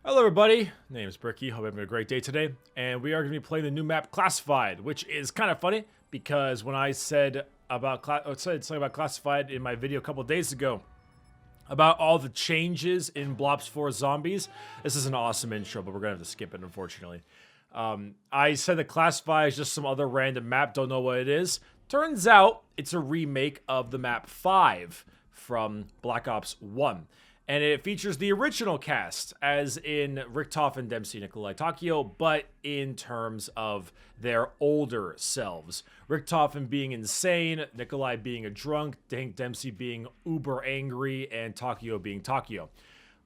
Hello everybody, my name is Bricky, hope you're having a great day today, and we are going to be playing the new map Classified, which is kind of funny, because when I said something about Classified in my video a couple days ago, about all the changes in Blobs 4 Zombies, this is an awesome intro, but we're going to have to skip it unfortunately. I said that Classified is just some other random map, don't know what it is. Turns out, it's a remake of the map 5 from Black Ops 1. And it features the original cast, as in Richtofen, Dempsey, Nikolai, Takio, but in terms of their older selves. Richtofen being insane, Nikolai being a drunk, Dempsey being uber angry, and Takio being Takio.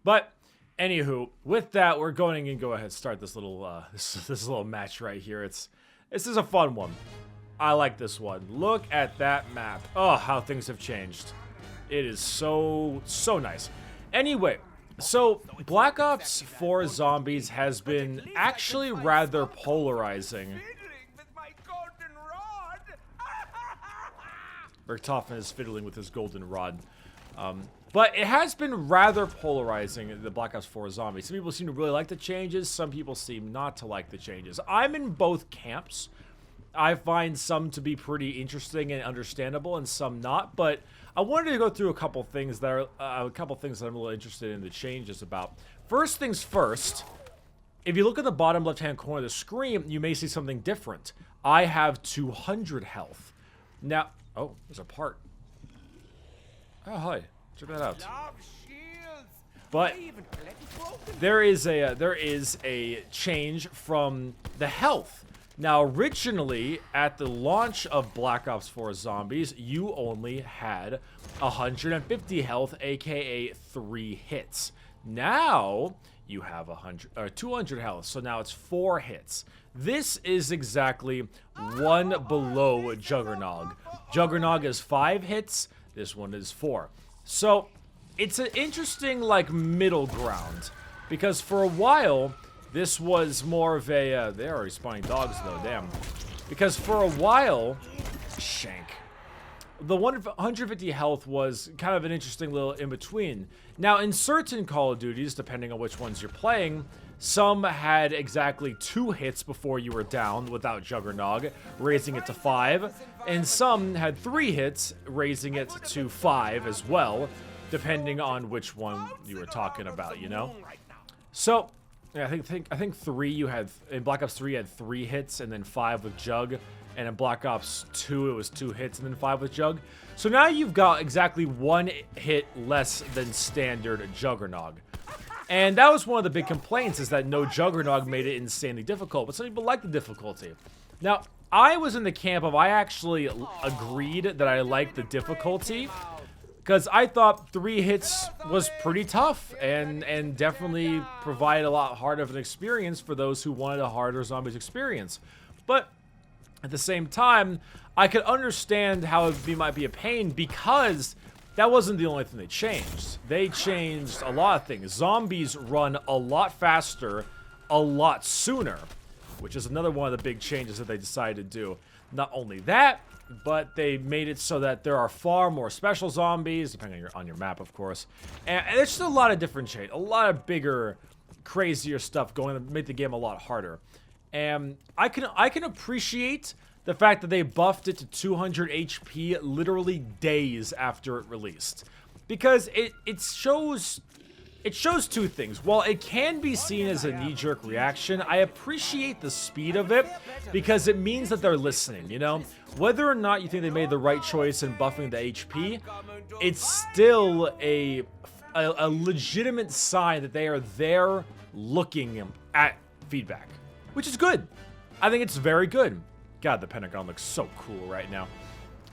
But anywho, with that, we're going to go ahead and start this little this little match right here. This is a fun one. I like this one. Look at that map. Oh, how things have changed. It is so nice. Anyway, so Black Ops 4 Zombies has been actually rather polarizing. Richtofen is fiddling with his golden rod. But it has been rather polarizing, the Black Ops 4 Zombies. Some people seem to really like the changes, some people seem not to like the changes. I'm in both camps. I find some to be pretty interesting and understandable, and some not. But I wanted to go through a couple things that I'm a little interested in the changes about. First things first, if you look at the bottom left-hand corner of the screen, you may see something different. I have 200 health. Now, oh, there's a part. Oh, hi, check that out. But there is a change from the health. Now, originally, at the launch of Black Ops 4 Zombies, you only had 150 health, aka 3 hits. Now, you have 200 health, so now it's 4 hits. This is exactly one below Juggernog. Juggernog is 5 hits, this one is 4. So, it's an interesting, like, middle ground, because for a while, this was more of a, they're already spawning dogs though, damn. Because for a while, shank. The 150 health was kind of an interesting little in-between. Now, in certain Call of Duties, depending on which ones you're playing, some had exactly 2 hits before you were down without Juggernog, raising it to 5. And some had 3 hits, raising it to 5 as well, depending on which one you were talking about, you know? So, yeah, I think 3 you had in Black Ops 3 you had 3 hits and then 5 with Jug, and in Black Ops 2 it was 2 hits and then 5 with Jug. So now you've got exactly 1 hit less than standard Juggernog. And that was one of the big complaints, is that no Juggernog made it insanely difficult, but some people like the difficulty. Now, I was in the camp of I actually agreed that I liked the difficulty, because I thought 3 hits was pretty tough and definitely provided a lot harder of an experience for those who wanted a harder Zombies experience. But at the same time, I could understand how it might be a pain, because that wasn't the only thing they changed. They changed a lot of things. Zombies run a lot faster, a lot sooner, which is another one of the big changes that they decided to do. Not only that, but they made it so that there are far more special zombies, depending on your map, of course. And there's just a lot of different change, a lot of bigger, crazier stuff going to make the game a lot harder. And I can appreciate the fact that they buffed it to 200 HP literally days after it released, because it shows 2 things. While it can be seen as a knee-jerk reaction, I appreciate the speed of it, because it means that they're listening, you know? Whether or not you think they made the right choice in buffing the HP, it's still a legitimate sign that they are there looking at feedback, which is good. I think it's very good. God, the Pentagon looks so cool right now.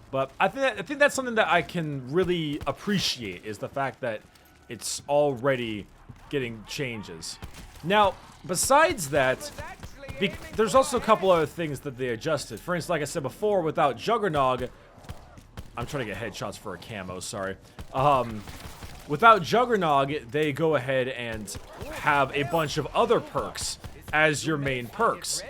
But I think that's something that I can really appreciate, is the fact that it's already getting changes. Now, besides that, there's also a couple other things that they adjusted. For instance, like I said before, without Juggernog, I'm trying to get headshots for a camo, sorry. Without Juggernog, they go ahead and have a bunch of other perks as your main perks.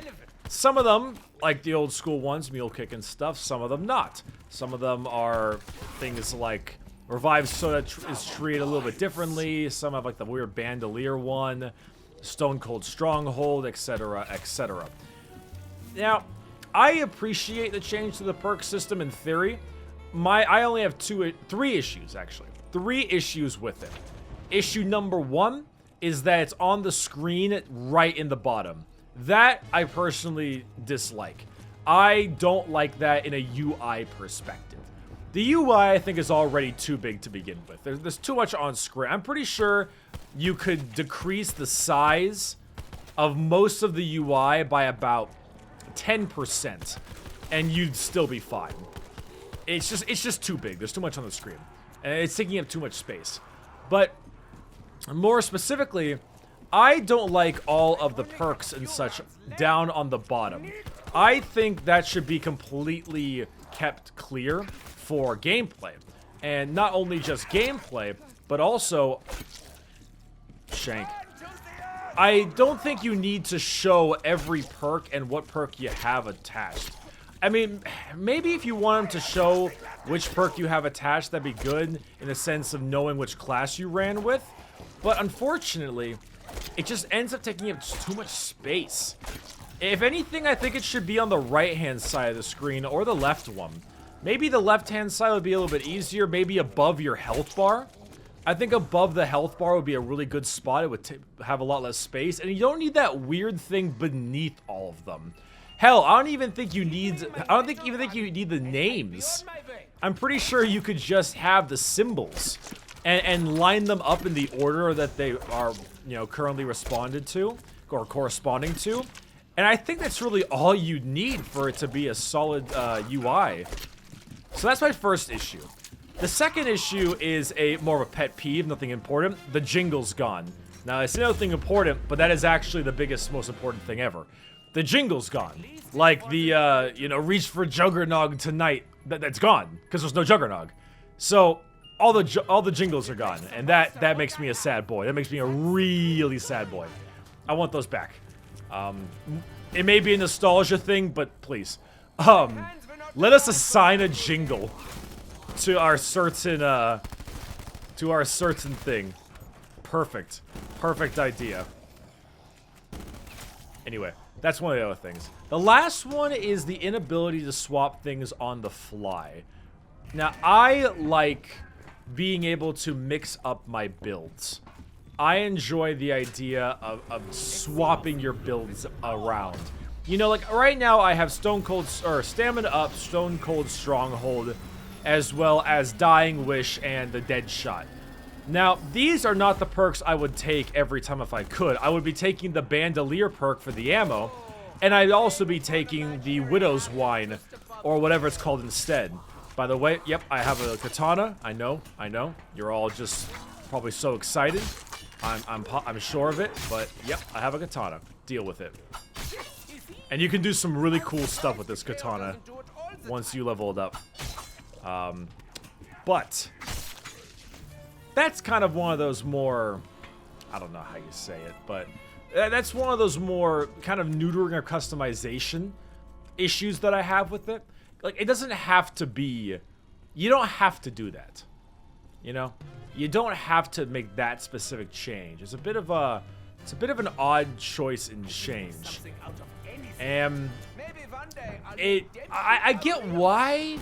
Some of them, like the old school ones, mule kick and stuff, some of them not. Some of them are things like Revive Soda is treated a little bit differently. Some have like the weird bandolier one. Stone Cold Stronghold, etc., etc. Now, I appreciate the change to the perk system in theory. I only have three issues, actually. 3 issues with it. Issue number 1 is that it's on the screen right in the bottom. That I personally dislike. I don't like that in a UI perspective. The UI, I think, is already too big to begin with. There's too much on screen. I'm pretty sure you could decrease the size of most of the UI by about 10%, and you'd still be fine. It's just too big. There's too much on the screen, and it's taking up too much space. But more specifically, I don't like all of the perks and such down on the bottom. I think that should be completely kept clear for gameplay. And not only just gameplay, but also... Shank. I don't think you need to show every perk and what perk you have attached. I mean, maybe if you want them to show which perk you have attached, that'd be good in the sense of knowing which class you ran with. But unfortunately, it just ends up taking up too much space. If anything, I think it should be on the right-hand side of the screen or the left one. Maybe the left-hand side would be a little bit easier, maybe above your health bar. I think above the health bar would be a really good spot. It would have a lot less space, and you don't need that weird thing beneath all of them. Hell, I don't even think you need the names. I'm pretty sure you could just have the symbols and line them up in the order that they are, you know, currently responded to or corresponding to. And I think that's really all you need for it to be a solid UI. So that's my first issue. The second issue is more of a pet peeve, nothing important. The jingle's gone. Now, I say nothing important, but that is actually the biggest, most important thing ever. The jingle's gone. Like the, you know, reach for Juggernog tonight. That's gone, because there's no Juggernog. So, all the jingles are gone, and that makes me a sad boy. That makes me a really sad boy. I want those back. It may be a nostalgia thing, but please. Let us assign a jingle to our certain thing. Perfect. Perfect idea. Anyway, that's one of the other things. The last one is the inability to swap things on the fly. Now, I like being able to mix up my builds. I enjoy the idea of swapping your builds around. You know, like right now I have Stamina Up, Stone Cold Stronghold, as well as Dying Wish and the Dead Shot. Now, these are not the perks I would take every time if I could. I would be taking the Bandolier perk for the ammo, and I'd also be taking the Widow's Wine, or whatever it's called instead. By the way, yep, I have a katana. I know. You're all just probably so excited. I'm sure of it, but yep, I have a katana. Deal with it. And you can do some really cool stuff with this katana once you level it up. But that's kind of one of those more, I don't know how you say it, but that's one of those more kind of neutering or customization issues that I have with it. Like, it doesn't have to be, you don't have to do that, you know? You don't have to make that specific change. It's a bit of an odd choice in change. And I get why.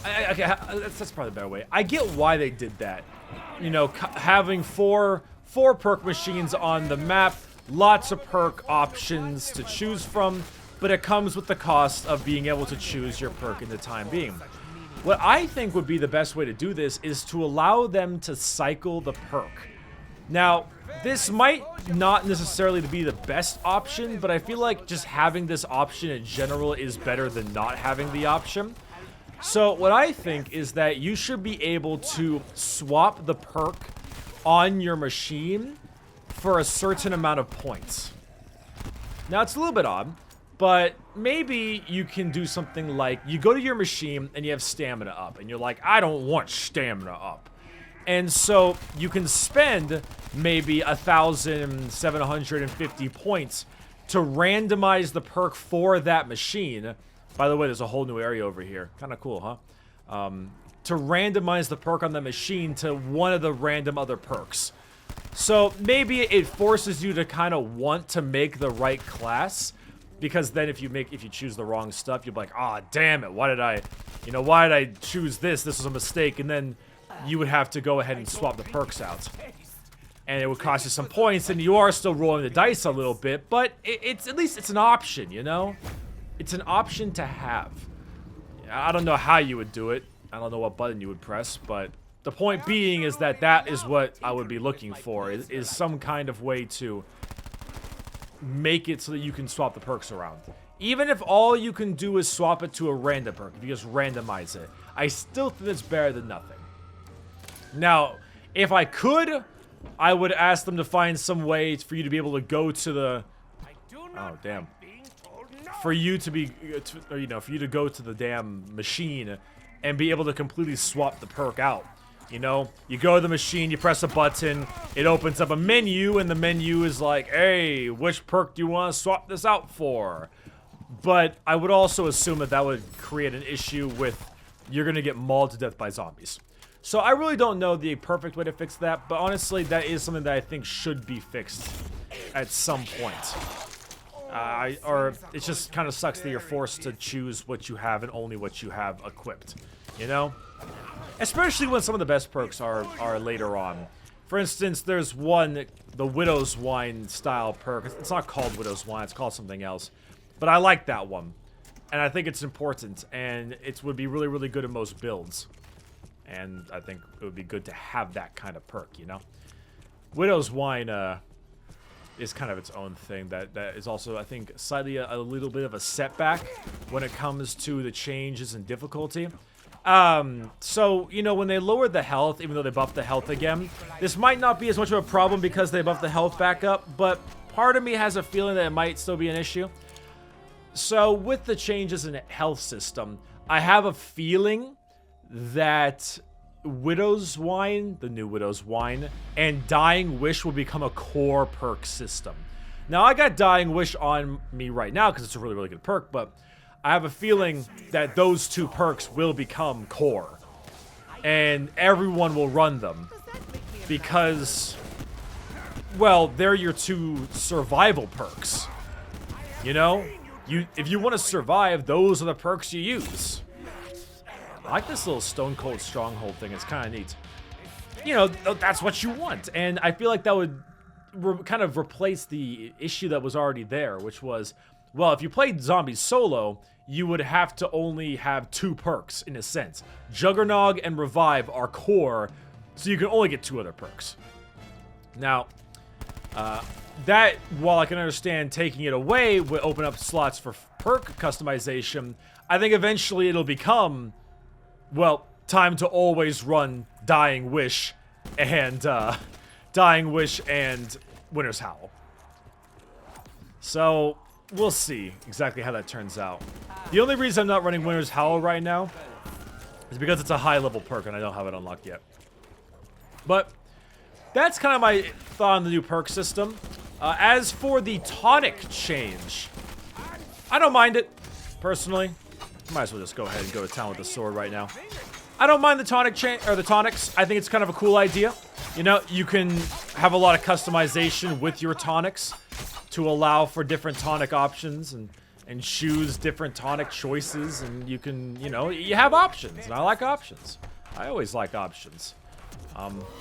Okay, that's probably the better way. I get why they did that. You know, having four perk machines on the map, lots of perk options to choose from, but it comes with the cost of being able to choose your perk in the time being. What I think would be the best way to do this is to allow them to cycle the perk. Now, this might not necessarily be the best option, but I feel like just having this option in general is better than not having the option. So what I think is that you should be able to swap the perk on your machine for a certain amount of points. Now, it's a little bit odd, but maybe you can do something like you go to your machine and you have stamina up, and you're like, I don't want stamina up. And so you can spend maybe 1,750 points to randomize the perk for that machine. By the way, there's a whole new area over here. Kind of cool, huh? To randomize the perk on the machine to one of the random other perks. So maybe it forces you to kind of want to make the right class, because then if you choose the wrong stuff, you'll be like, ah, damn it, why did I choose this? This was a mistake, and then you would have to go ahead and swap the perks out. And it would cost you some points, and you are still rolling the dice a little bit, but it's at least it's an option, you know? It's an option to have. I don't know how you would do it. I don't know what button you would press, but the point being is that that is what I would be looking for, is some kind of way to make it so that you can swap the perks around. Even if all you can do is swap it to a random perk, if you just randomize it, I still think it's better than nothing. Now, if I could, I would ask them to find some way for you to be able to go to the... Oh, damn. For you to be, for you to go to the damn machine and be able to completely swap the perk out. You know, you go to the machine, you press a button, it opens up a menu, and the menu is like, hey, which perk do you want to swap this out for? But I would also assume that that would create an issue with you're going to get mauled to death by zombies. So I really don't know the perfect way to fix that, but honestly, that is something that I think should be fixed at some point. Or it just kind of sucks that you're forced to choose what you have and only what you have equipped, you know? Especially when some of the best perks are later on. For instance, there's one, the Widow's Wine style perk. It's not called Widow's Wine, it's called something else. But I like that one. And I think it's important, and it would be really, really good in most builds. And I think it would be good to have that kind of perk, you know? Widow's Wine is kind of its own thing. That is also, I think, slightly a little bit of a setback when it comes to the changes in difficulty. So, you know, when they lowered the health, even though they buffed the health again, this might not be as much of a problem because they buffed the health back up, but part of me has a feeling that it might still be an issue. So, with the changes in the health system, I have a feeling that Widow's Wine, the new Widow's Wine, and Dying Wish will become a core perk system. Now, I got Dying Wish on me right now because it's a really, really good perk, but I have a feeling that those two perks will become core. And everyone will run them. Because, well, they're your two survival perks. You know? If you want to survive, those are the perks you use. I like this little Stone Cold Stronghold thing. It's kind of neat. You know, that's what you want. And I feel like that would kind of replace the issue that was already there, which was, well, if you played Zombies solo, you would have to only have two perks, in a sense. Juggernog and Revive are core, so you can only get two other perks. Now, that, while I can understand taking it away would open up slots for perk customization, I think eventually it'll become, well, time to always run Dying Wish and Winter's Howl. So, we'll see exactly how that turns out. The only reason I'm not running Winter's Howl right now is because it's a high-level perk and I don't have it unlocked yet. But that's kind of my thought on the new perk system. As for the tonic change, I don't mind it, personally. Might as well just go ahead and go to town with the sword right now. I don't mind the tonic change, or the tonics. I think it's kind of a cool idea. You know, you can have a lot of customization with your tonics to allow for different tonic options and choose different tonic choices, and you can, you know, you have options, and I like options. I always like options.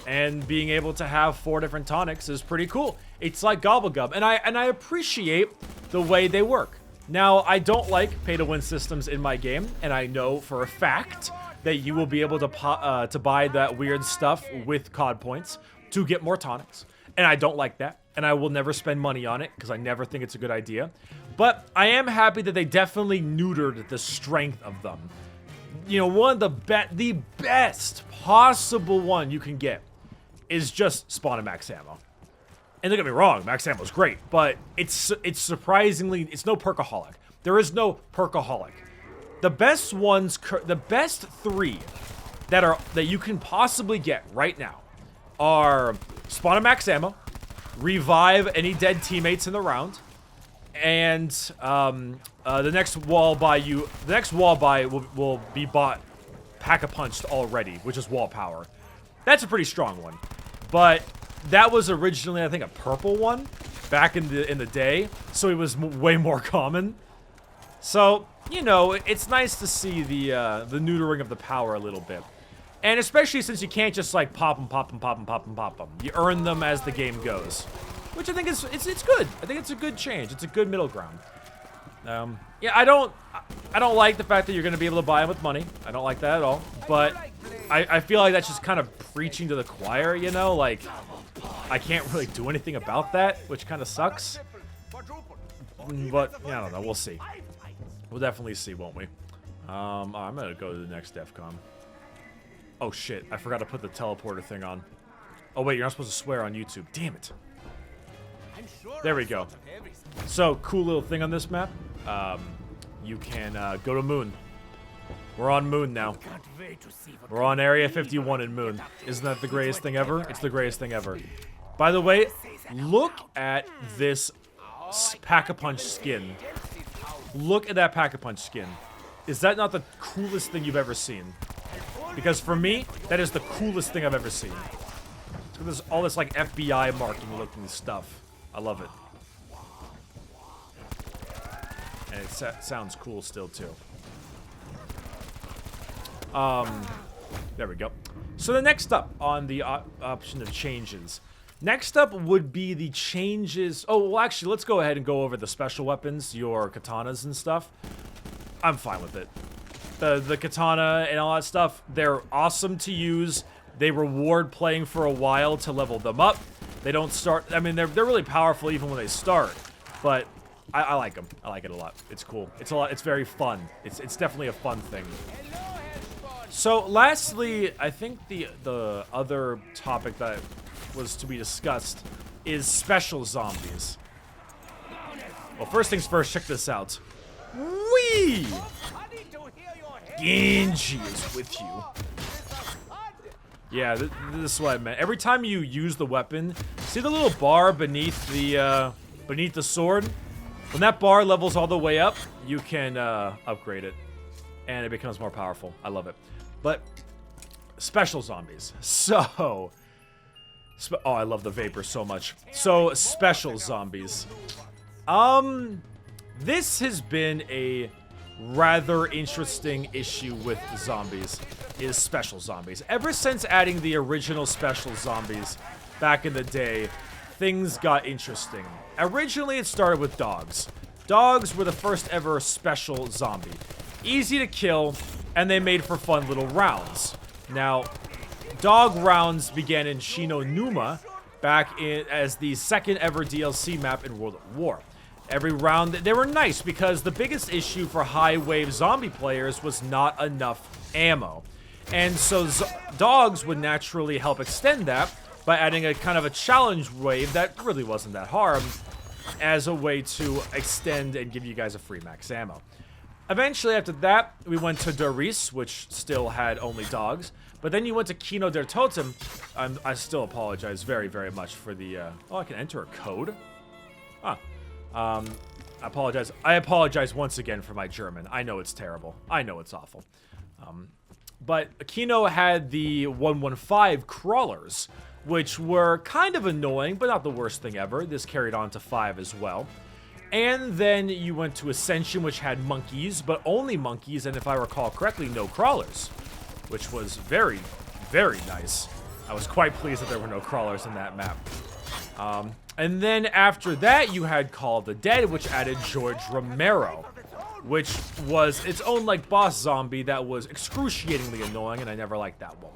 And being able to have 4 different tonics is pretty cool. It's like Gobblegub, and I appreciate the way they work. Now, I don't like pay-to-win systems in my game, and I know for a fact that you will be able to buy that weird stuff with COD points to get more tonics, and I don't like that, and I will never spend money on it because I never think it's a good idea. But I am happy that they definitely neutered the strength of them. You know, one of the best possible one you can get is just spawn and max ammo. And don't get me wrong, max ammo is great, but it's surprisingly, it's no perkaholic. There is no perkaholic. The best ones, the best 3 that you can possibly get right now are spawn and max ammo, revive any dead teammates in the round, and the next wall buy will be bought pack-a-punched already, which is wall power. That's a pretty strong one. But that was originally, I think, a purple one back in the day, so it was way more common. So, you know, it's nice to see the neutering of the power a little bit. And especially since you can't just, like, pop them. You earn them as the game goes. Which I think is, it's good. I think it's a good change. It's a good middle ground. Yeah, I don't like the fact that you're going to be able to buy them with money. I don't like that at all. But I feel like that's just kind of preaching to the choir, you know? Like, I can't really do anything about that, which kind of sucks. But, yeah, I don't know. We'll see. We'll definitely see, won't we? I'm going to go to the next DEF CON. Oh, shit. I forgot to put the teleporter thing on. Oh, wait. You're not supposed to swear on YouTube. Damn it. There we go. So, cool little thing on this map. You can go to Moon. We're on Moon now. We're on Area 51 in Moon. Isn't that the greatest thing ever? It's the greatest thing ever. By the way, look at this Pack-a-Punch skin. Look at that Pack-a-Punch skin. Is that not the coolest thing you've ever seen? Because for me, that is the coolest thing I've ever seen. There's all this like FBI marking looking stuff. I love it. And it sounds cool still too. There we go. So the next up on the option of changes. Next up would be the changes. Oh, well, actually, let's go ahead and go over the special weapons, your katanas and stuff. I'm fine with it. The katana and all that stuff, they're awesome to use. They reward playing for a while to level them up. They don't start, I mean, they're really powerful even when they start, but I like them. I like it a lot. It's cool. It's very fun. It's definitely a fun thing. So lastly, I think the other topic that was to be discussed is special zombies. Well, first things first, check this out. Whee! Genji is with you. Yeah, this is what I meant. Every time you use the weapon, see the little bar beneath the sword? When that bar levels all the way up, you can upgrade it, and it becomes more powerful. I love it. But special zombies. So, oh, I love the vapor so much. So special zombies. This has been a rather interesting issue with zombies. Is special zombies. Ever since adding the original special zombies back in the day, things got interesting. Originally, it started with dogs. Dogs were the first ever special zombie. Easy to kill, and they made for fun little rounds. Now, dog rounds began in Shino Numa back in as the second ever DLC map in World at War. Every round, they were nice because the biggest issue for high wave zombie players was not enough ammo. And so dogs would naturally help extend that by adding a kind of a challenge wave that really wasn't that hard as a way to extend and give you guys a free max ammo. Eventually, after that, we went to Doris, which still had only dogs. But then you went to Kino der Totem. I still apologize very, very much for the... oh, I can enter a code? Huh. I apologize. I apologize once again for my German. I know it's terrible. I know it's awful. But Kino had the 115 crawlers, which were kind of annoying, but not the worst thing ever. This carried on to 5 as well. And then you went to Ascension, which had monkeys, but only monkeys, and if I recall correctly, no crawlers, which was very, very nice. I was quite pleased that there were no crawlers in that map. And then after that, you had Call of the Dead, which added George Romero, which was its own, like, boss zombie that was excruciatingly annoying, and I never liked that one.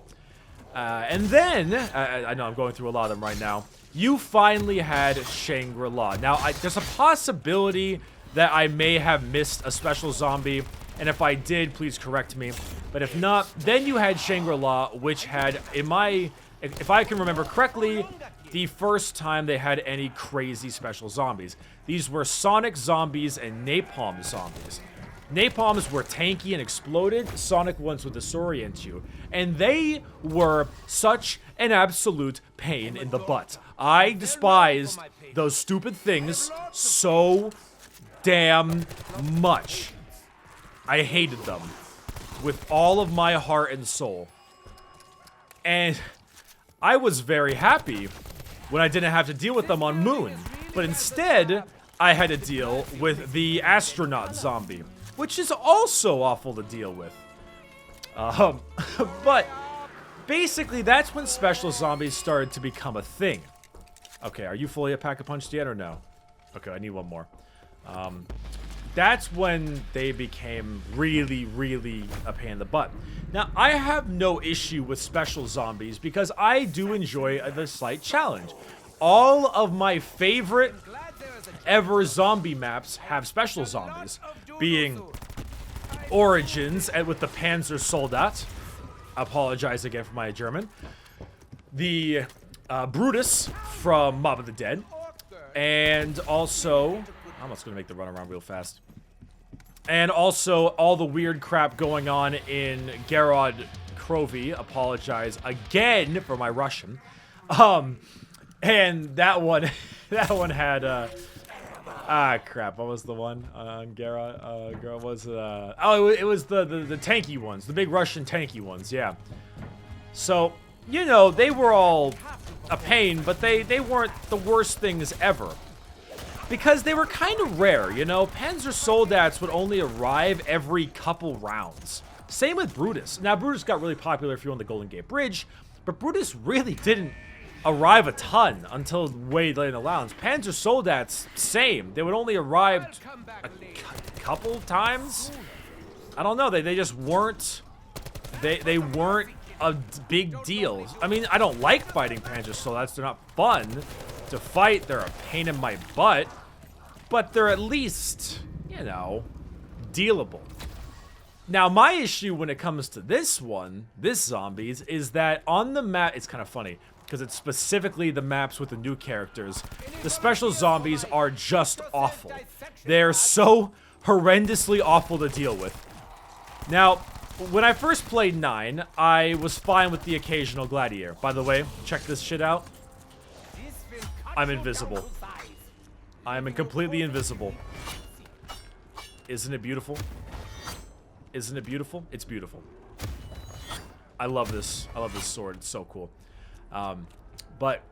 And then, I know I'm going through a lot of them right now, you finally had Shangri-La. Now, there's a possibility that I may have missed a special zombie, and if I did, please correct me. But if not, then you had Shangri-La, which had, if I can remember correctly, the first time they had any crazy special zombies. These were Sonic zombies and Napalm zombies. Napalms were tanky and exploded. Sonic ones would disorient you. And they were such an absolute pain in the butt. I despised those stupid things so damn much. I hated them with all of my heart and soul. And I was very happy when I didn't have to deal with them on Moon. But instead, I had to deal with the astronaut zombie, which is also awful to deal with. But basically, that's when special zombies started to become a thing. Okay, are you fully a pack-a-punched yet or no? Okay, I need one more. That's when they became really, really a pain in the butt. Now, I have no issue with special zombies because I do enjoy the slight challenge. All of my favorite ever zombie maps have special zombies, being Origins and with the Panzersoldat. Apologize again for my German. The Brutus from Mob of the Dead, and also I'm just gonna make the run around real fast. And also all the weird crap going on in Garod Krovy. Apologize again for my Russian. And that one, had crap. What was the one on Garod? Was it was the tanky ones, the big Russian tanky ones. Yeah. So you know they were all a pain, but they weren't the worst things ever. Because they were kind of rare, you know? Panzersoldats would only arrive every couple rounds. Same with Brutus. Now, Brutus got really popular if you're on the Golden Gate Bridge, but Brutus really didn't arrive a ton until way late in the rounds. Panzersoldats, same. They would only arrive a couple times? I don't know. They just weren't... They weren't a big deal. I mean, I don't like fighting Panzersoldats. They're not fun to fight. They're a pain in my butt. But they're at least, you know, dealable. Now, my issue when it comes to this zombies, is that on the map, it's kind of funny, because it's specifically the maps with the new characters. The special zombies are just awful. They're so horrendously awful to deal with. Now, when I first played 9, I was fine with the occasional Gladiator. By the way, check this shit out. I'm invisible. I'm completely invisible. Isn't it beautiful? Isn't it beautiful? It's beautiful. I love this. I love this sword. It's so cool. But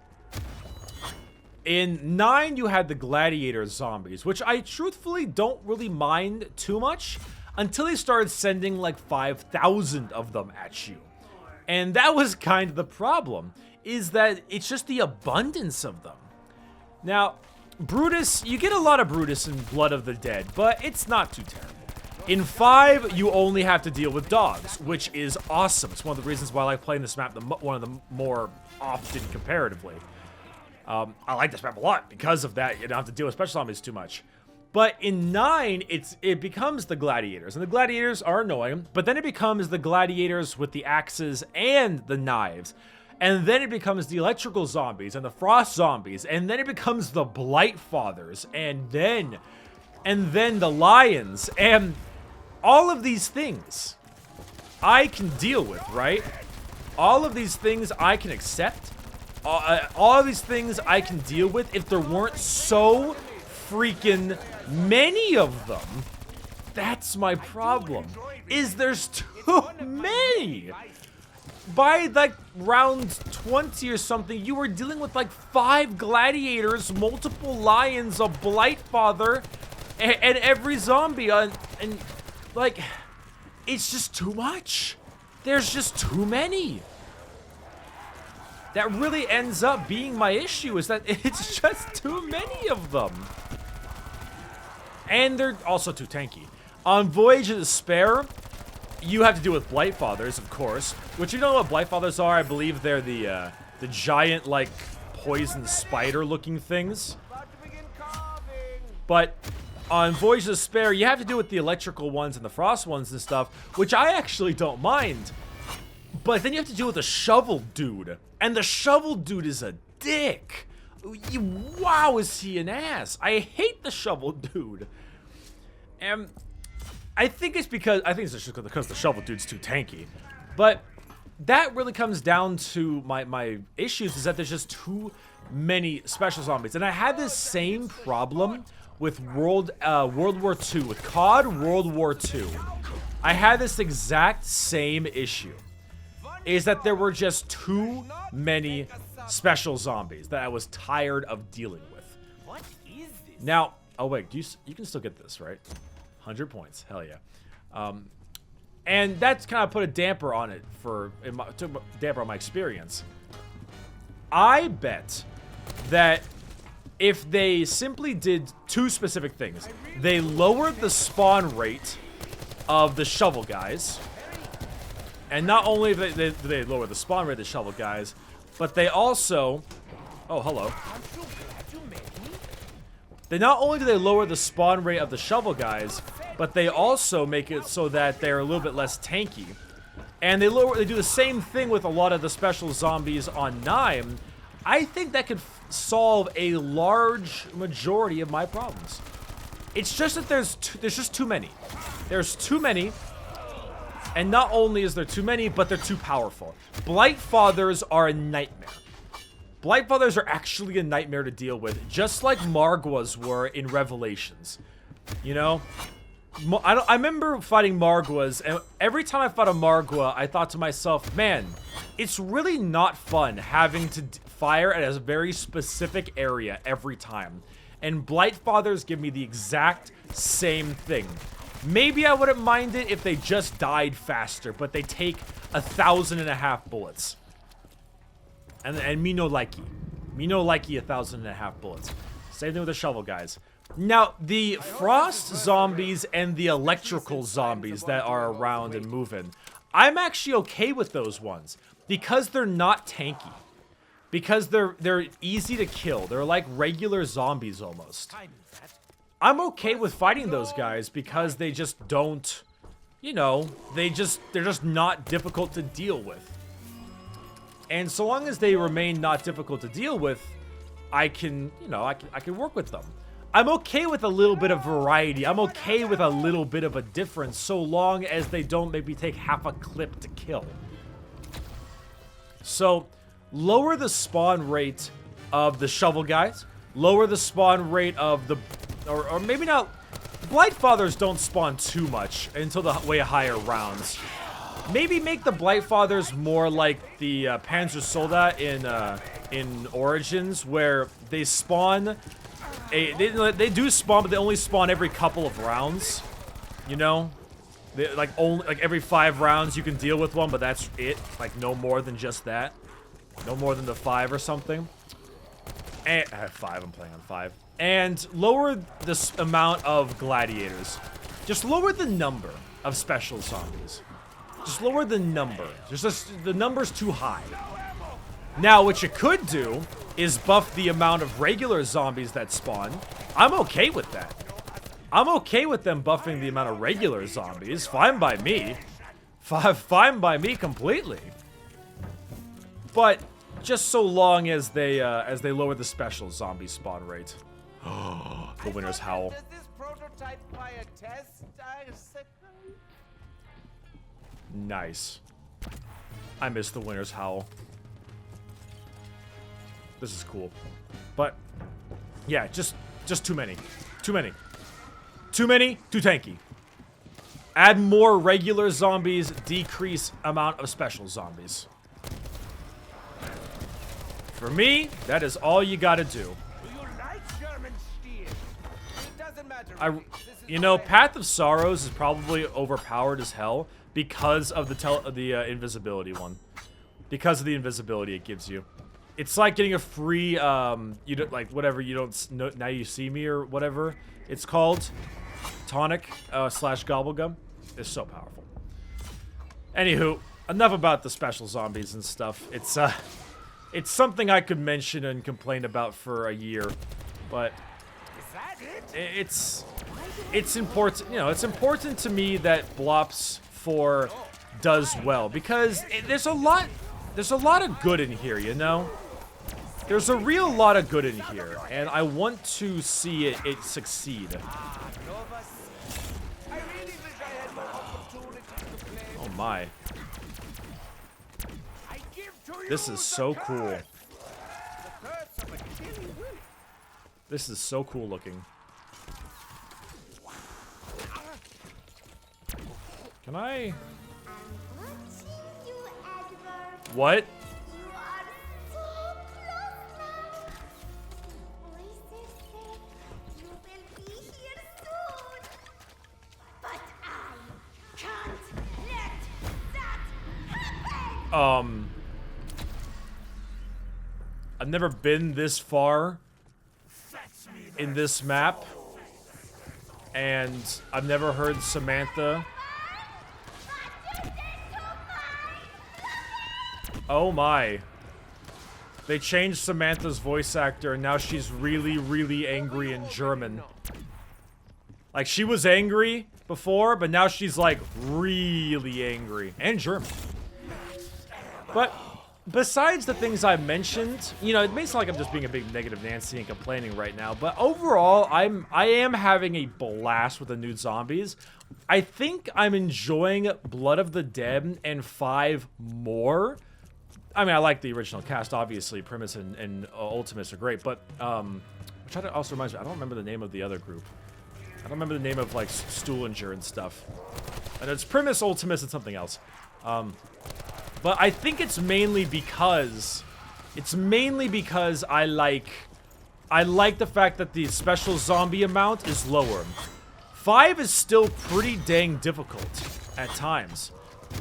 in 9, you had the Gladiators Zombies, which I truthfully don't really mind too much until they started sending like 5,000 of them at you. And that was kind of the problem, is that it's just the abundance of them. Now, Brutus, you get a lot of Brutus in Blood of the Dead, but it's not too terrible. In 5, you only have to deal with dogs, which is awesome. It's one of the reasons why I like playing this map one of the more often comparatively. I like this map a lot because of that. You don't have to deal with special zombies too much. But in 9, it becomes the Gladiators, and the Gladiators are annoying, but then it becomes the Gladiators with the axes and the knives. And then it becomes the electrical zombies and the frost zombies. And then it becomes the blight fathers. And then the lions. And all of these things I can deal with, right? All of these things I can accept. All of these things I can deal with if there weren't so freaking many of them. That's my problem. Is there's too many. By like round 20 or something, you were dealing with like 5 gladiators, multiple lions, a Blightfather, and every zombie. And like, it's just too much. There's just too many. That really ends up being my issue, is that it's just too many of them. And they're also too tanky. On Voyage of Despair, you have to deal with Blightfathers, of course. Which, you know what Blightfathers are? I believe they're the giant, like, poison spider-looking things. But on Voyage of Despair, you have to deal with the electrical ones and the frost ones and stuff, which I actually don't mind. But then you have to deal with the shovel dude. And the shovel dude is a dick. Wow, is he an ass. I hate the shovel dude. And I think it's just because the shovel dude's too tanky. But that really comes down to my issues, is that there's just too many special zombies. And I had this same problem with World War II, with COD World War II. I had this exact same issue. Is that there were just too many special zombies that I was tired of dealing with. What is this? Now, oh wait, you can still get this, right? 100 points, hell yeah. And that's kind of put a damper on it took a damper on my experience. I bet that if they simply did two specific things, they lowered the spawn rate of the shovel guys, and not only did they lower the spawn rate of the shovel guys, but they also, oh hello. They not only do they lower the spawn rate of the shovel guys, but they also make it so that they're a little bit less tanky. And they do the same thing with a lot of the special zombies on 9. I think that could solve a large majority of my problems. It's just that there's just too many. There's too many. And not only is there too many, but they're too powerful. Blight Fathers are a nightmare. Blight Fathers are actually a nightmare to deal with, just like Margwas were in Revelations. You know? I remember fighting Margwas, and every time I fought a Margwa, I thought to myself, man, it's really not fun having to fire at a very specific area every time. And Blight Fathers give me the exact same thing. Maybe I wouldn't mind it if they just died faster, but they take 1,500 bullets. And me no likey. Me no likey 1,500 bullets. Same thing with the shovel guys. Now, the frost zombies and the electrical zombies that are around and moving, I'm actually okay with those ones because they're not tanky. Because they're easy to kill. They're like regular zombies almost. I'm okay with fighting those guys because they just don't, you know, they're just not difficult to deal with. And so long as they remain not difficult to deal with, I can, you know, I can work with them. I'm okay with a little bit of variety. I'm okay with a little bit of a difference so long as they don't maybe take half a clip to kill. So, lower the spawn rate of the shovel guys. Lower the spawn rate of the, or maybe not. Blight Fathers don't spawn too much until the way higher rounds. Maybe make the Blight Fathers more like the Panzer Soldat in Origins, where they spawn. They do spawn, but they only spawn every couple of rounds. You know, like every 5 rounds you can deal with one, but that's it. Like no more than just that. No more than the 5 or something. And 5. I'm playing on 5. And lower this amount of gladiators. Just lower the number of special zombies. Just lower the number. The number's too high. Now, what you could do is buff the amount of regular zombies that spawn. I'm okay with that. I'm okay with them buffing the amount of regular zombies. Fine by me. Fine by me completely. But just so long as they lower the special zombie spawn rate. The winner's howl. Does this prototype by a test? Nice. I miss the winner's howl. This is cool. But yeah, just too many. Too many. Too many, too tanky. Add more regular zombies, decrease amount of special zombies. For me, that is all you gotta do. Do you like German steel? It doesn't matter. You know, Path of Sorrows is probably overpowered as hell because of the invisibility one. Because of the invisibility it gives you. It's like getting a free, you don't, like, whatever, you don't, now you see me or whatever it's called. Tonic, slash Gobblegum. It's so powerful. Anywho, enough about the special zombies and stuff. It's something I could mention and complain about for a year, but it's important, you know, it's important to me that Blops 4 does well because there's a lot of good in here, you know? There's a real lot of good in here, and I want to see it succeed. Oh my. This is so cool. This is so cool looking. Can I? What? I've never been this far in this map, and I've never heard Samantha. Oh my. They changed Samantha's voice actor, and now she's really, really angry in German. Like, she was angry before, but now she's, like, really angry. And German. But, besides the things I mentioned, you know, it may sound like I'm just being a big negative Nancy and complaining right now, but overall, I am having a blast with the new zombies. I think I'm enjoying Blood of the Dead and 5 more. I mean, I like the original cast, obviously. Primus and Ultimus are great, but, which also reminds me, I don't remember the name of the other group. I don't remember the name of, like, Stuhlinger and stuff. And it's Primus, Ultimus, and something else. But I think it's mainly because I like the fact that the special zombie amount is lower. 5 is still pretty dang difficult at times.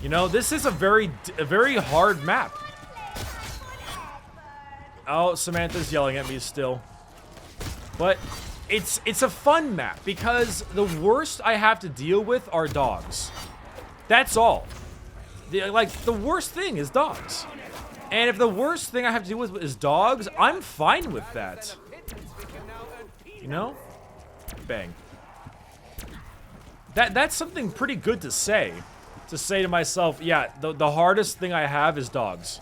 You know, this is a very hard map. Oh, Samantha's yelling at me still. But it's a fun map because the worst I have to deal with are dogs. That's all. The worst thing is dogs. And if the worst thing I have to deal with is dogs, I'm fine with that. You know? Bang. That's something pretty good to say. To say to myself, yeah, the hardest thing I have is dogs.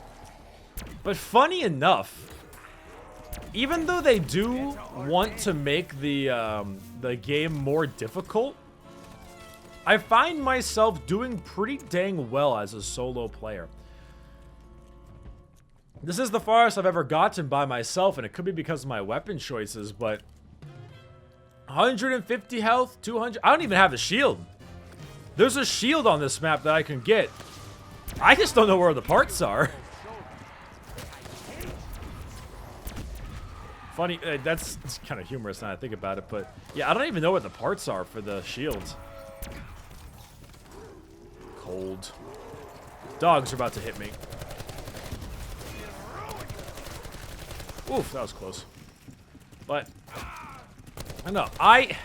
But funny enough, even though they do want to make the game more difficult, I find myself doing pretty dang well as a solo player. This is the farthest I've ever gotten by myself, and it could be because of my weapon choices, but 150 health, 200, I don't even have a shield. There's a shield on this map that I can get. I just don't know where the parts are. Funny, that's kind of humorous now I think about it, but yeah, I don't even know what the parts are for the shields. Cold. Dogs are about to hit me. Oof, that was close. But I don't know. I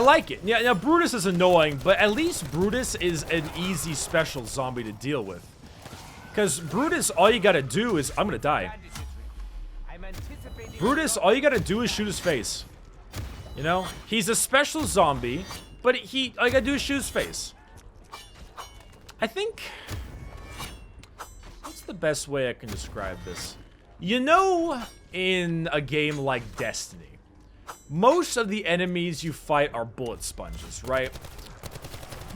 like it. Yeah, now Brutus is annoying, but at least Brutus is an easy special zombie to deal with. Because Brutus, all you gotta do is... I'm gonna die. Brutus, all you gotta do is shoot his face. You know? He's a special zombie, but all you gotta do is shoot his face. I think... What's the best way I can describe this? You know, in a game like Destiny, most of the enemies you fight are bullet sponges, right?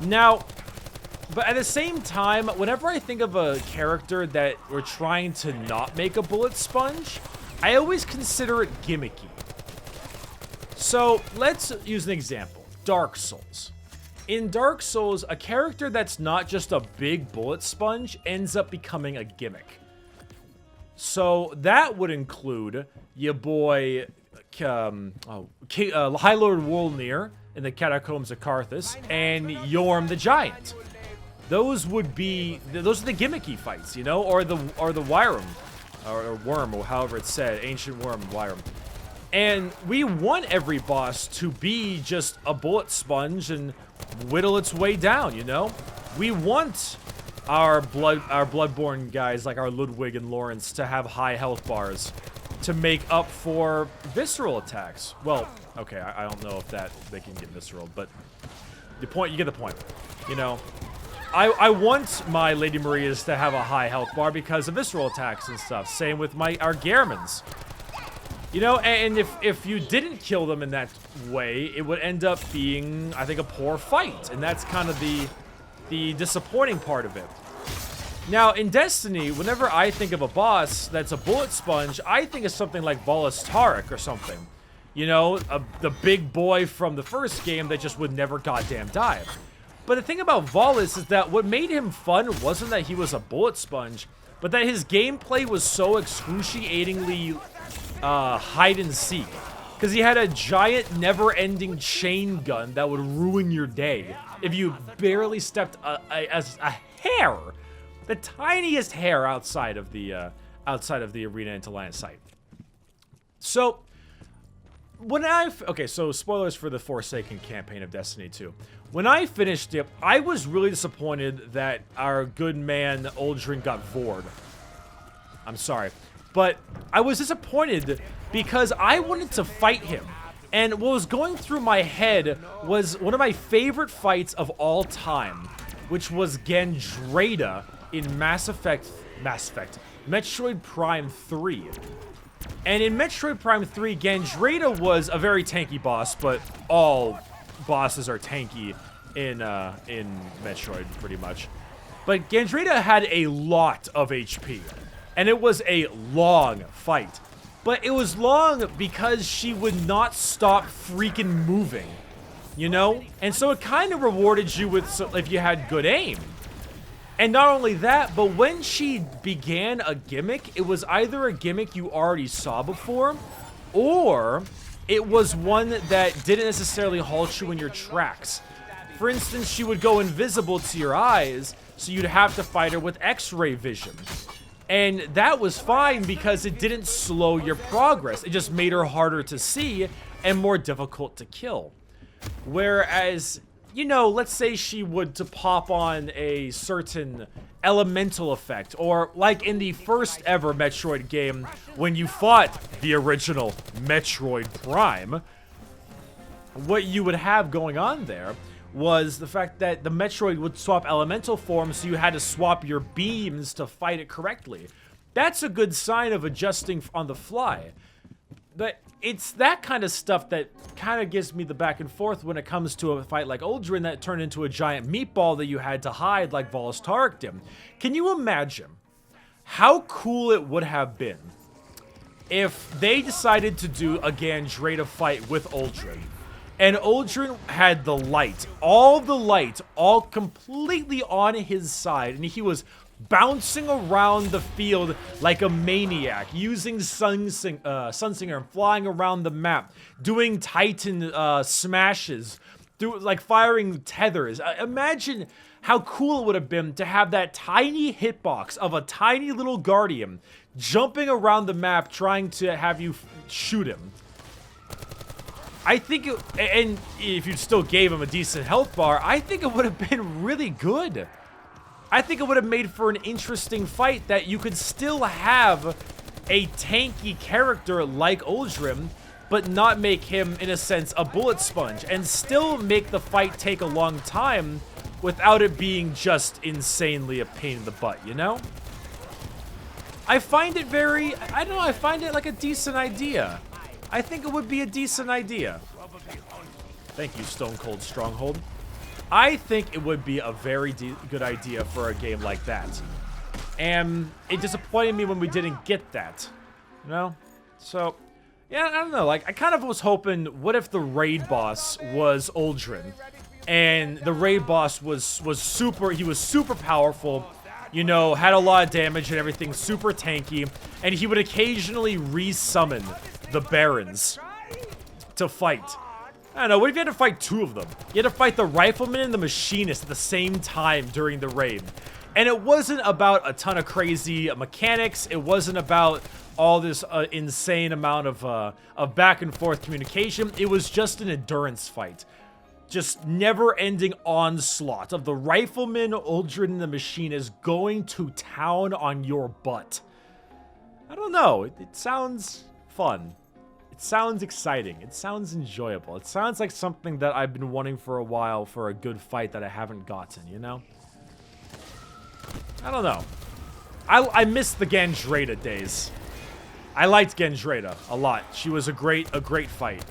Now, but at the same time, whenever I think of a character that we're trying to not make a bullet sponge, I always consider it gimmicky. So, let's use an example. Dark Souls. In Dark Souls, a character that's not just a big bullet sponge ends up becoming a gimmick. So, that would include your boy... High Lord Wolnir in the Catacombs of Carthus, and Yorm the Giant. Those are the gimmicky fights, you know, or the Wyram, or Worm, or however it's said, Ancient Worm, Wyram. And we want every boss to be just a bullet sponge and whittle its way down, you know. We want our Bloodborne guys like our Ludwig and Lawrence to have high health bars to make up for visceral attacks. Well, okay, I don't know if they can get visceral, but you get the point. You know, I want my Lady Marias to have a high health bar because of visceral attacks and stuff. Same with our Gehrmans. You know, and if you didn't kill them in that way, it would end up being, I think, a poor fight, and that's kind of the disappointing part of it. Now, in Destiny, whenever I think of a boss that's a bullet sponge, I think of something like Volus Taric or something. You know, the big boy from the first game that just would never goddamn die. But the thing about Volus is that what made him fun wasn't that he was a bullet sponge, but that his gameplay was so excruciatingly hide and seek. Because he had a giant, never-ending chain gun that would ruin your day if you barely stepped a hair the tiniest hair outside of the arena into line of sight. So when so spoilers for the Forsaken campaign of Destiny 2. When I finished it, I was really disappointed that our good man Uldren got vored. I'm sorry. But I was disappointed because I wanted to fight him. And what was going through my head was one of my favorite fights of all time, which was Gandrada in Metroid Prime 3. And in Metroid Prime 3, Gandrada was a very tanky boss, but all bosses are tanky in Metroid, pretty much. But Gandrada had a lot of HP, and it was a long fight. But it was long because she would not stop freaking moving, you know? And so it kind of rewarded you with if you had good aim. And not only that, but when she began a gimmick, it was either a gimmick you already saw before, or it was one that didn't necessarily halt you in your tracks. For instance, she would go invisible to your eyes, so you'd have to fight her with X-ray vision. And that was fine because it didn't slow your progress. It just made her harder to see and more difficult to kill. Whereas, you know, let's say she would to pop on a certain elemental effect, or like in the first ever Metroid game, when you fought the original Metroid Prime, what you would have going on there was the fact that the Metroid would swap elemental forms, so you had to swap your beams to fight it correctly. That's a good sign of adjusting on the fly. But it's that kind of stuff that kind of gives me the back and forth when it comes to a fight like Uldren that turned into a giant meatball that you had to hide like Valus Tarek did. Can you imagine how cool it would have been if they decided to do a Gandrada fight with Uldren? And Uldren had the light, all completely on his side, and he was bouncing around the field like a maniac, using Sunsinger and flying around the map, doing Titan smashes, like firing tethers. Imagine how cool it would have been to have that tiny hitbox of a tiny little Guardian jumping around the map trying to have you shoot him. I think, and if you still gave him a decent health bar, I think it would have been really good. I think it would have made for an interesting fight that you could still have a tanky character like Uldren, but not make him, in a sense, a bullet sponge, and still make the fight take a long time without it being just insanely a pain in the butt, you know? I find it very, I don't know, I find it like a decent idea. I think it would be a decent idea. Thank you, Stone Cold Stronghold. I think it would be a very good idea for a game like that. And it disappointed me when we didn't get that. You know? So, yeah, I don't know. Like, I kind of was hoping, what if the raid boss was Uldren? And the raid boss was super powerful, you know, had a lot of damage and everything, super tanky, and he would occasionally resummon the Barons to fight. I don't know, what if you had to fight two of them? You had to fight the Rifleman and the Machinist at the same time during the raid. And it wasn't about a ton of crazy mechanics, it wasn't about all this insane amount of back and forth communication, it was just an endurance fight. Just never-ending onslaught of the Rifleman, Uldren, and the Machinist going to town on your butt. I don't know, it sounds fun. It sounds exciting. It sounds enjoyable. It sounds like something that I've been wanting for a while for a good fight that I haven't gotten, you know? I don't know. I miss the Gandrada days. I liked Gandrada a lot. She was a great fight.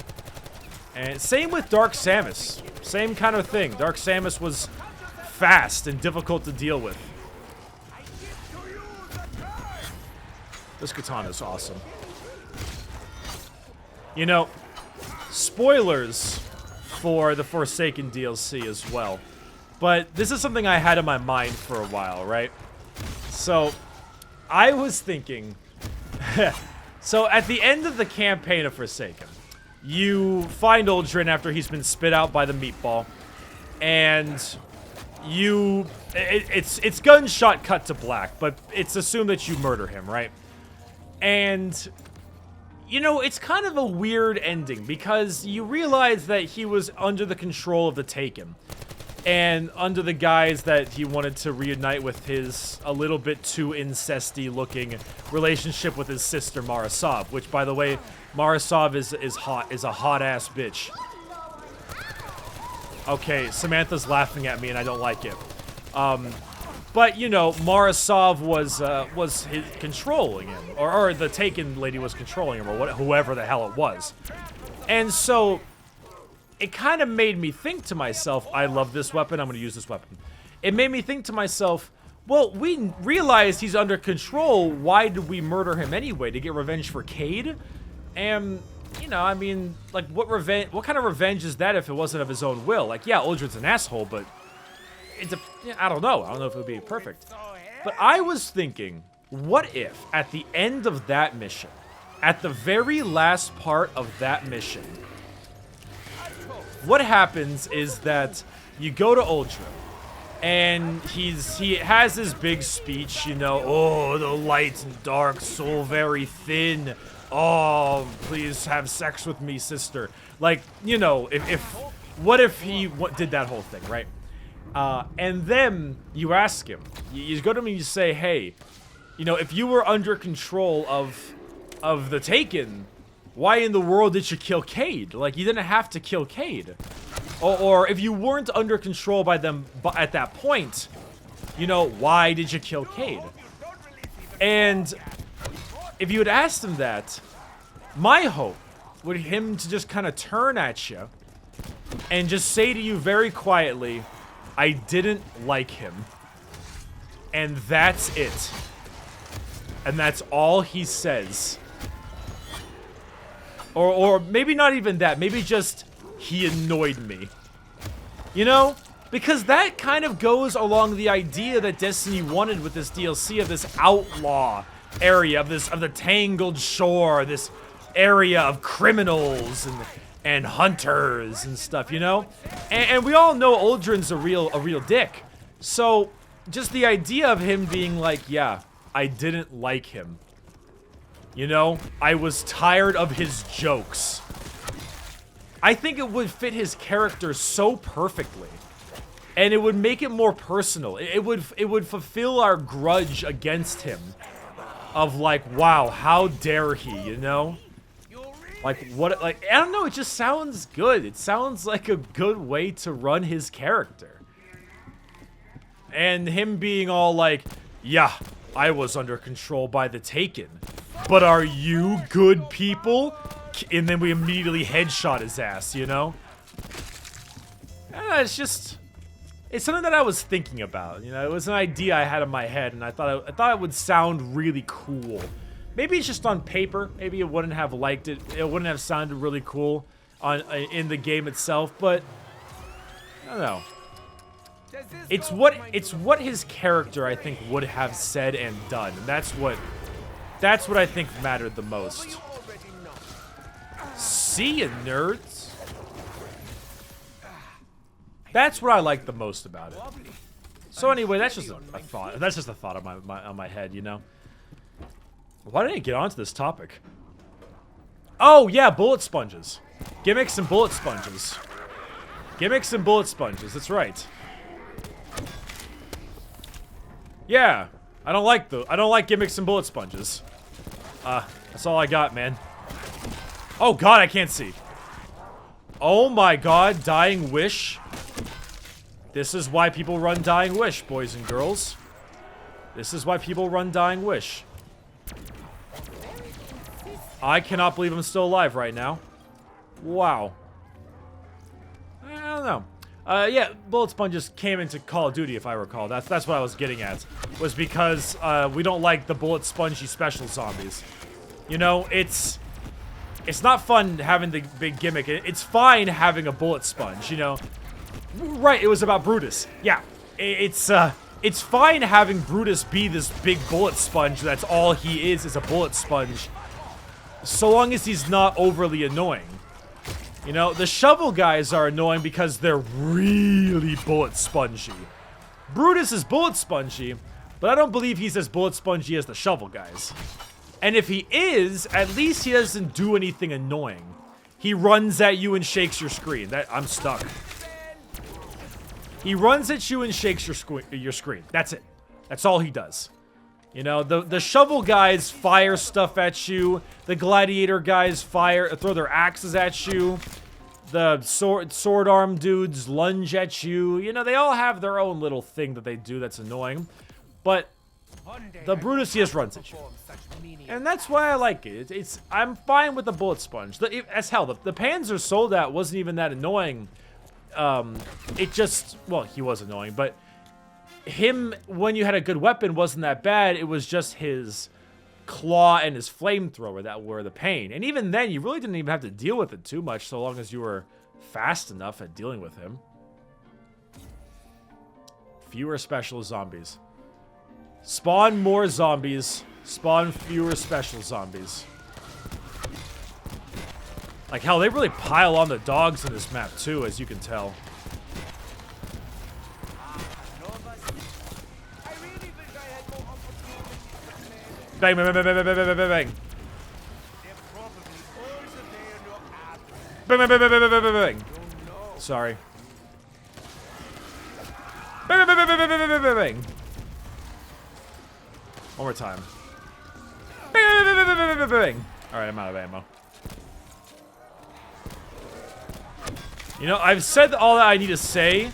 And same with Dark Samus. Same kind of thing. Dark Samus was fast and difficult to deal with. This katana is awesome. You know, spoilers for the Forsaken DLC as well. But this is something I had in my mind for a while, right? So, I was thinking... so, at the end of the campaign of Forsaken, you find Uldren after he's been spit out by the meatball. And it's gunshot cut to black, but it's assumed that you murder him, right? And you know, it's kind of a weird ending because you realize that he was under the control of the Taken and under the guise that he wanted to reunite with his a little bit too incesty looking relationship with his sister Marasov, which, by the way, Marasov is a hot ass bitch. Okay, Samantha's laughing at me and I don't like it. But you know, Marasov was his controlling him, or the Taken lady was controlling him, or whoever the hell it was. And so it kind of made me think to myself, I love this weapon, I'm going to use this weapon. It made me think to myself, well, we realized he's under control, why did we murder him anyway? To get revenge for Cade? And, you know, I mean, like, what kind of revenge is that if it wasn't of his own will? Like, yeah, Uldren's an asshole, but I don't know. I don't know if it would be perfect. But I was thinking, what if, at the end of that mission, at the very last part of that mission, what happens is that you go to Uldren, and he has his big speech, you know, oh, the light and dark, so very thin. Oh, please have sex with me, sister. Like, you know, what if he did that whole thing, right? And then you ask him, you go to him and you say, hey, you know, if you were under control of the Taken, why in the world did you kill Cade? Like, you didn't have to kill Cade. Or if you weren't under control by them at that point, you know, why did you kill Cade? And if you had asked him that, my hope would him to just kind of turn at you and just say to you very quietly, I didn't like him. And that's it. And that's all he says. Or maybe not even that. Maybe just, he annoyed me. You know? Because that kind of goes along the idea that Destiny wanted with this DLC of this outlaw area, of the tangled shore, this area of criminals and hunters and stuff, you know? And we all know Uldren's a real dick. So, just the idea of him being like, yeah, I didn't like him. You know? I was tired of his jokes. I think it would fit his character so perfectly. And it would make it more personal. It would fulfill our grudge against him. Of like, wow, how dare he, you know? Like, what, like, I don't know, it just sounds good. It sounds like a good way to run his character. And him being all like, yeah, I was under control by the Taken. But are you good people? And then we immediately headshot his ass, you know? It's just, it's something that I was thinking about, you know? It was an idea I had in my head, and I thought it would sound really cool. Maybe it's just on paper. Maybe it wouldn't have liked it. It wouldn't have sounded really cool in the game itself. But I don't know. It's what his character, I think, would have said and done. And that's what I think mattered the most. See ya, nerds. That's what I like the most about it. So anyway, that's just a thought. That's just a thought on my head, you know. Why didn't I get onto this topic? Oh, yeah, bullet sponges. Gimmicks and bullet sponges. Gimmicks and bullet sponges, that's right. Yeah, I don't like gimmicks and bullet sponges. That's all I got, man. Oh god, I can't see. Oh my god, Dying Wish. This is why people run Dying Wish, boys and girls. This is why people run Dying Wish. I cannot believe I'm still alive right now. Wow. I don't know. Yeah, bullet sponges came into Call of Duty, if I recall. That's what I was getting at. Was because we don't like the bullet spongy special zombies. You know, it's not fun having the big gimmick. It's fine having a bullet sponge, you know. Right, it was about Brutus. Yeah, it's fine having Brutus be this big bullet sponge. That's all he is a bullet sponge. So long as he's not overly annoying. You know, the shovel guys are annoying because they're really bullet spongy. Brutus is bullet spongy, but I don't believe he's as bullet spongy as the shovel guys. And if he is, at least he doesn't do anything annoying. He runs at you and shakes your screen. I'm stuck. He runs at you and shakes your screen. That's it. That's all he does. You know, the shovel guys fire stuff at you. The gladiator guys throw their axes at you. The sword arm dudes lunge at you. You know, they all have their own little thing that they do that's annoying. But the Brutus just runs at you. And that's why I like it. I'm fine with the bullet sponge. As hell, the Panzer Soldat wasn't even that annoying. It just, well, he was annoying, but him, when you had a good weapon, wasn't that bad. It was just his claw and his flamethrower that were the pain. And even then, you really didn't even have to deal with it too much, so long as you were fast enough at dealing with him. Fewer special zombies. Spawn more zombies. Spawn fewer special zombies. Like, hell, they really pile on the dogs in this map, too, as you can tell. Bang, bang, bang, bang, bang, bang, bang, bang, bang. Bang, bang, bang, bang, bang, bang, bang, bang. Sorry. Bang, bang, bang, bang, bang, bang, bang, bang, bang. One more time. Bang, bang, bang, bang, bang, bang, bang. Alright, I'm out of ammo. You know, I've said all that I need to say.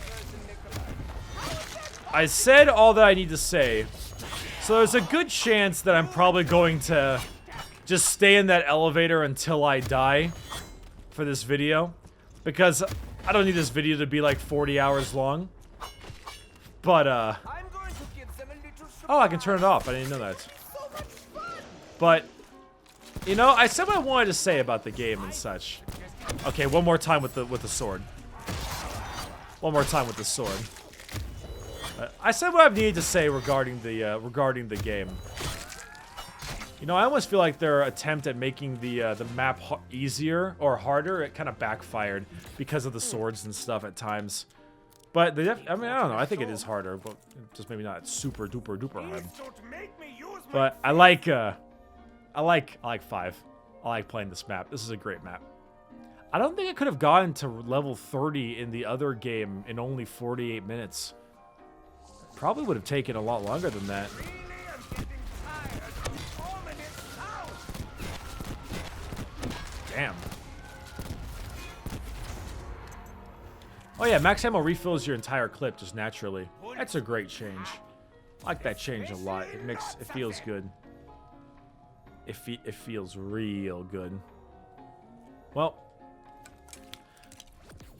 I said all that I need to say. So there's a good chance that I'm probably going to just stay in that elevator until I die for this video. Because I don't need this video to be like 40 hours long. But, oh, I can turn it off. I didn't know that. But, you know, I said what I wanted to say about the game and such. Okay, one more time with the sword. One more time with the sword. I said what I've needed to say regarding the game. You know, I almost feel like their attempt at making the map easier or harder, it kind of backfired because of the swords and stuff at times. But I mean, I don't know. I think it is harder, but just maybe not super duper duper hard. But I like 5. I like playing this map. This is a great map. I don't think I could have gotten to level 30 in the other game in only 48 minutes. Probably would have taken a lot longer than that. Damn. Oh yeah, max ammo refills your entire clip just naturally. That's a great change. I like that change a lot. It feels good. It feels real good. Well,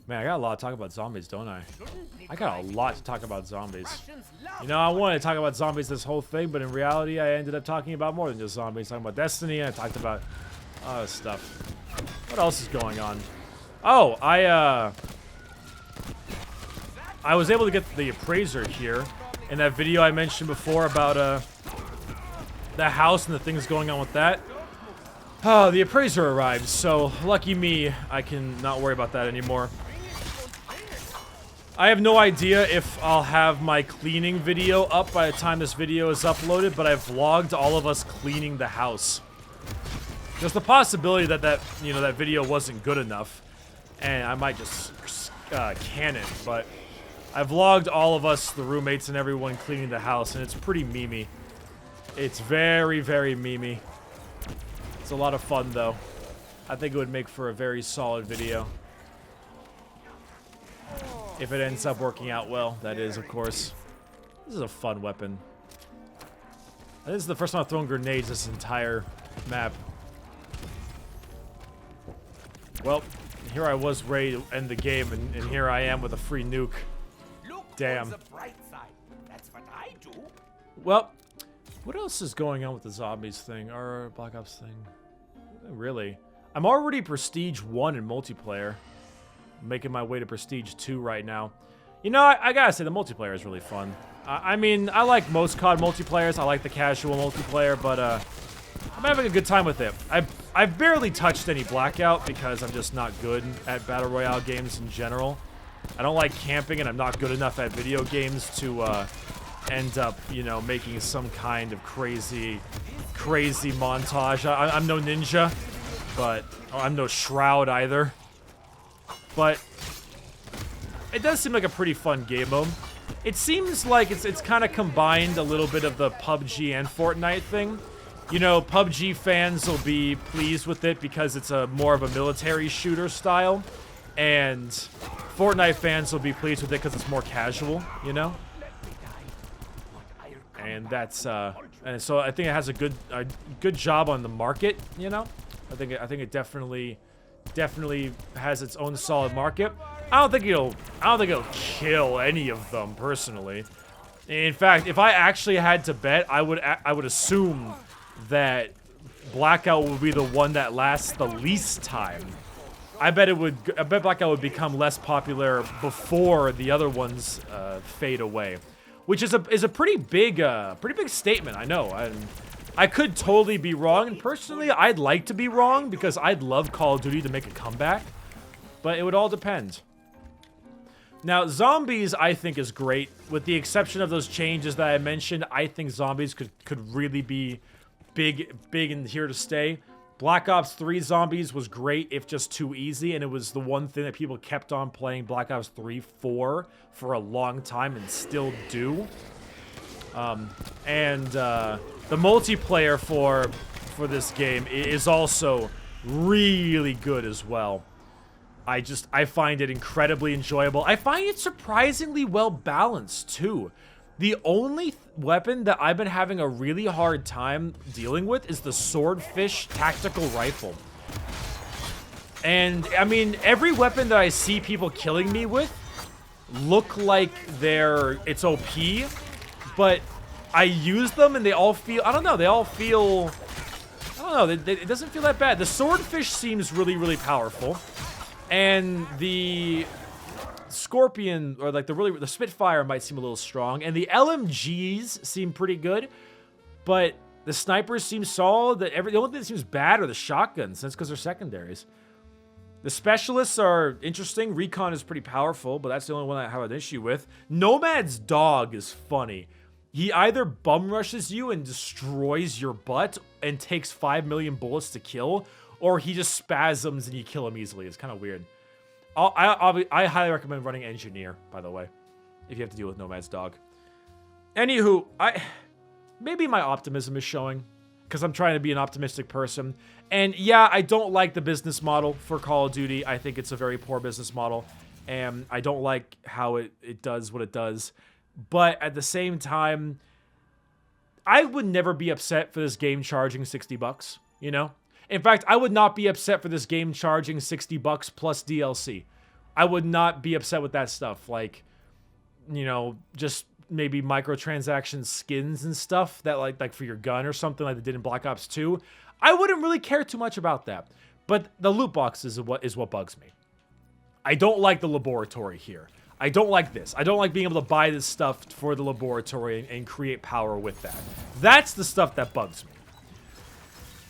man, I got a lot to talk about zombies, don't I? I got a lot to talk about zombies. You know, I wanted to talk about zombies this whole thing, but in reality, I ended up talking about more than just zombies. Talking about Destiny, and I talked about other stuff. What else is going on? Oh, I was able to get the appraiser here in that video I mentioned before about the house and the things going on with that. Oh, the appraiser arrived, so lucky me, I can not worry about that anymore. I have no idea if I'll have my cleaning video up by the time this video is uploaded, but I've vlogged all of us cleaning the house. There's the possibility that that video wasn't good enough, and I might just can it, but I vlogged all of us, the roommates and everyone cleaning the house, and it's pretty memey. It's very, very memey. It's a lot of fun, though. I think it would make for a very solid video. If it ends up working out well, that is, of course. This is a fun weapon. This is the first time I've thrown grenades this entire map. Well, here I was ready to end the game, and here I am with a free nuke. Damn. Well, what else is going on with the zombies thing, or Black Ops thing? Really? I'm already Prestige 1 in multiplayer. I'm making my way to Prestige 2 right now. You know, I gotta say, the multiplayer is really fun. I mean, I like most COD multiplayers. I like the casual multiplayer, but I'm having a good time with it. I've barely touched any Blackout because I'm just not good at Battle Royale games in general. I don't like camping, and I'm not good enough at video games to end up, you know, making some kind of crazy montage. I'm no ninja, but I'm no Shroud either. But it does seem like a pretty fun game mode. It seems like it's kind of combined a little bit of the PUBG and Fortnite thing. You know, PUBG fans will be pleased with it because it's a more of a military shooter style, and Fortnite fans will be pleased with it because it's more casual, you know? And that's and so I think it has a good job on the market, you know? I think it definitely has its own solid market. I don't think it'll kill any of them personally. In fact, if I actually had to bet, I would assume that Blackout will be the one that lasts the least time. I bet Blackout would become less popular before the other ones fade away, which is a pretty big statement. I know. I could totally be wrong, and personally, I'd like to be wrong because I'd love Call of Duty to make a comeback, but it would all depend. Now, Zombies, I think, is great. With the exception of those changes that I mentioned, I think Zombies could really be big and here to stay. Black Ops 3 Zombies was great, if just too easy, and it was the one thing that people kept on playing Black Ops 3 for a long time and still do. The multiplayer for this game is also really good as well. I find it incredibly enjoyable. I find it surprisingly well balanced too. The only weapon that I've been having a really hard time dealing with is the Swordfish tactical rifle. And I mean, every weapon that I see people killing me with look like it's OP, but I use them and they all feel, I don't know, it doesn't feel that bad. The Swordfish seems really, really powerful. And the Scorpion, or like the Spitfire might seem a little strong. And the LMGs seem pretty good. But the snipers seem solid. The only thing that seems bad are the shotguns. That's because they're secondaries. The specialists are interesting. Recon is pretty powerful, but that's the only one I have an issue with. Nomad's dog is funny. He either bum rushes you and destroys your butt and takes 5 million bullets to kill, or he just spasms and you kill him easily. It's kind of weird. I highly recommend running Engineer, by the way, if you have to deal with Nomad's dog. Anywho, maybe my optimism is showing, because I'm trying to be an optimistic person. And yeah, I don't like the business model for Call of Duty. I think it's a very poor business model, and I don't like how it does what it does. But at the same time, I would never be upset for this game charging $60, you know? In fact, I would not be upset for this game charging $60 plus DLC. I would not be upset with that stuff. Like, you know, just maybe microtransaction skins and stuff that like for your gun or something like they did in Black Ops 2. I wouldn't really care too much about that. But the loot boxes is what bugs me. I don't like the laboratory here. I don't like this. I don't like being able to buy this stuff for the laboratory and create power with that. That's the stuff that bugs me.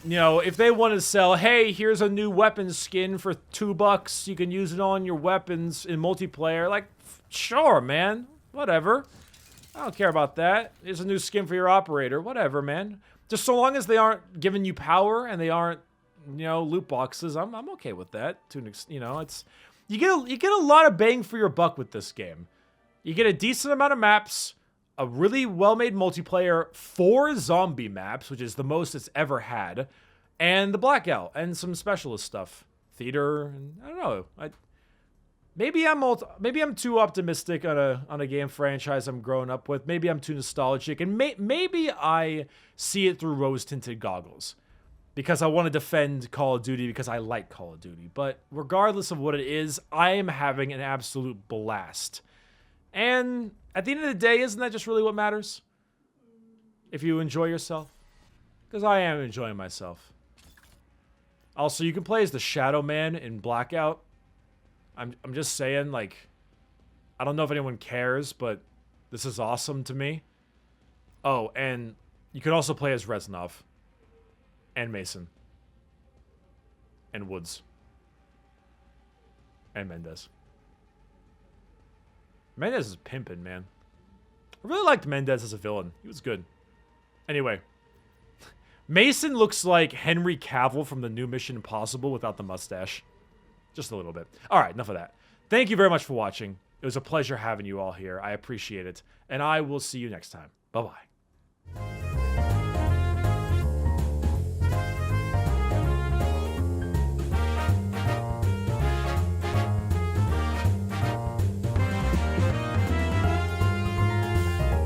You know, if they want to sell, hey, here's a new weapon skin for $2, you can use it on your weapons in multiplayer, like, sure, man, whatever. I don't care about that. Here's a new skin for your operator, whatever, man. Just so long as they aren't giving you power and they aren't, you know, loot boxes, I'm okay with that. You know, it's you get a lot of bang for your buck with this game. You get a decent amount of maps, a really well-made multiplayer, 4 zombie maps, which is the most it's ever had, and the Blackout, and some specialist stuff. Theater, and I don't know. Maybe I'm too optimistic on a game franchise I'm growing up with. Maybe I'm too nostalgic, and maybe I see it through rose-tinted goggles. Because I want to defend Call of Duty because I like Call of Duty. But regardless of what it is, I am having an absolute blast. And at the end of the day, isn't that just really what matters? If you enjoy yourself? Because I am enjoying myself. Also, you can play as the Shadow Man in Blackout. I'm just saying, like, I don't know if anyone cares, but this is awesome to me. Oh, and you can also play as Reznov. And Mason. And Woods. And Mendez. Mendez is pimping, man. I really liked Mendez as a villain. He was good. Anyway. Mason looks like Henry Cavill from the new Mission Impossible without the mustache. Just a little bit. All right, enough of that. Thank you very much for watching. It was a pleasure having you all here. I appreciate it. And I will see you next time. Bye-bye.